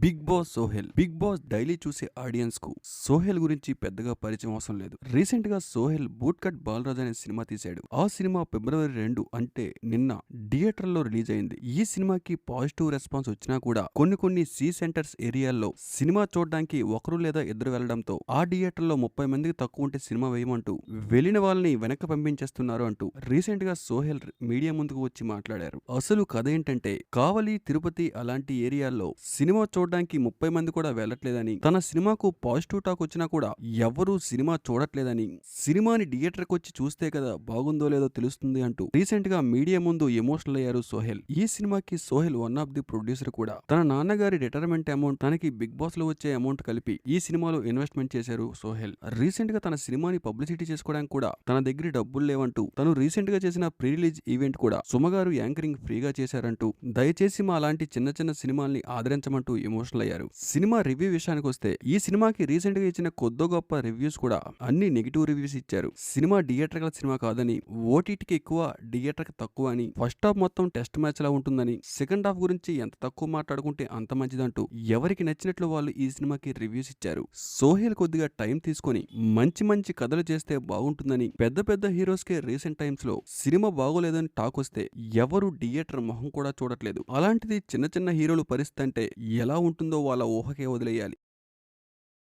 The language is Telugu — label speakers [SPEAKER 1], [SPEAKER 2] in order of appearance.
[SPEAKER 1] Big boss Sohel. Big boss daily చూసే ఆడియన్స్ కు సోహెల్ గురించి పెద్దగా పరిచయం అవసరం లేదు. రీసెంట్ గా సోహెల్ బూట్ కట్ బాలరాజ్ అనే సినిమా తీశాడు. ఆ సినిమా ఫిబ్రవరి 2 అంటే నిన్న థియేటర్ లో రిలీజ్ అయింది. ఈ సినిమాకి పాజిటివ్ రెస్పాన్స్ వచ్చినా కూడా కొన్ని సి సెంటర్స్ ఏరియాల్లో సినిమా చూడడానికి ఒకరు లేదా ఇద్దరు వెళ్లడంతో ఆ థియేటర్ లో 30 మందికి తక్కువ ఉంటే సినిమా వేయమంటూ వెళ్లిన వాళ్ళని వెనక్కి పంపించేస్తున్నారు అంటూ రీసెంట్ గా సోహెల్ మీడియా ముందుకు వచ్చి మాట్లాడారు. అసలు కథ ఏంటంటే కావలి, తిరుపతి అలాంటి ఏరియాల్లో సినిమా చూడడానికి 30 మంది కూడా వెళ్లట్లేదని, తన సినిమాకు పాజిటివ్ టాక్ వచ్చినా కూడా ఎవరూ సినిమా చూడట్లేదని, సినిమాని థియేటర్ కి వచ్చి చూస్తే కదా బాగుందో లేదో తెలుస్తుంది అంటూ రీసెంట్ గా మీడియా ముందు ఎమోషనల్ అయ్యారు సోహెల్. ఈ సినిమాకి Sohel one of the producer కూడా. తన నాన్నగారి రిటైర్మెంట్ అమౌంట్ తనకి బిగ్ బాస్ లో వచ్చే అమౌంట్ కలిపి ఈ సినిమాలో ఇన్వెస్ట్మెంట్ చేశారు సోహెల్. రీసెంట్ గా తన సినిమాని పబ్లిసిటీ చేసుకోవడానికి కూడా తన దగ్గర డబ్బులు లేవంటూ తను రీసెంట్ గా చేసిన ప్రీ రిలీజ్ ఈవెంట్ కూడా సుమగారు యాంకరింగ్ ఫ్రీగా చేశారంటూ, దయచేసి మా లాంటి చిన్న సినిమాల్ని ఆదరించమంటూ ఎమోషనల్ అయ్యారు. సినిమా రివ్యూ విషయానికి వస్తే ఈ సినిమాకి రీసెంట్ గా ఇచ్చిన కొద్దో గొప్ప రివ్యూస్ కూడా అన్ని నెగిటివ్ రివ్యూస్ ఇచ్చారు. సినిమా థియేటర్ సినిమా కాదని, ఓటీటీకి ఎక్కువ థియేటర్ తక్కువ అని, ఫస్ట్ హాఫ్ మొత్తం టెస్ట్ మ్యాచ్ లా ఉంటుందని, సెకండ్ హాఫ్ గురించి ఎంత తక్కువ మాట్లాడుకుంటే అంత మంచిదంటూ ఎవరికి నచ్చినట్లు వాళ్ళు ఈ సినిమాకి రివ్యూస్ ఇచ్చారు. సోహెల్ కొద్దిగా టైం తీసుకొని మంచి కథలు చేస్తే బాగుంటుందని, పెద్ద హీరోస్ కే రీసెంట్ టైమ్స్ లో సినిమా బాగోలేదని టాక్ వస్తే ఎవరు థియేటర్ మొహం కూడా చూడట్లేదు. అలాంటిది చిన్న హీరోలు పరిస్థితి అంటే ఎలా ఉంటుందో వాళ్ళ ఊహకే వదిలేయాలి.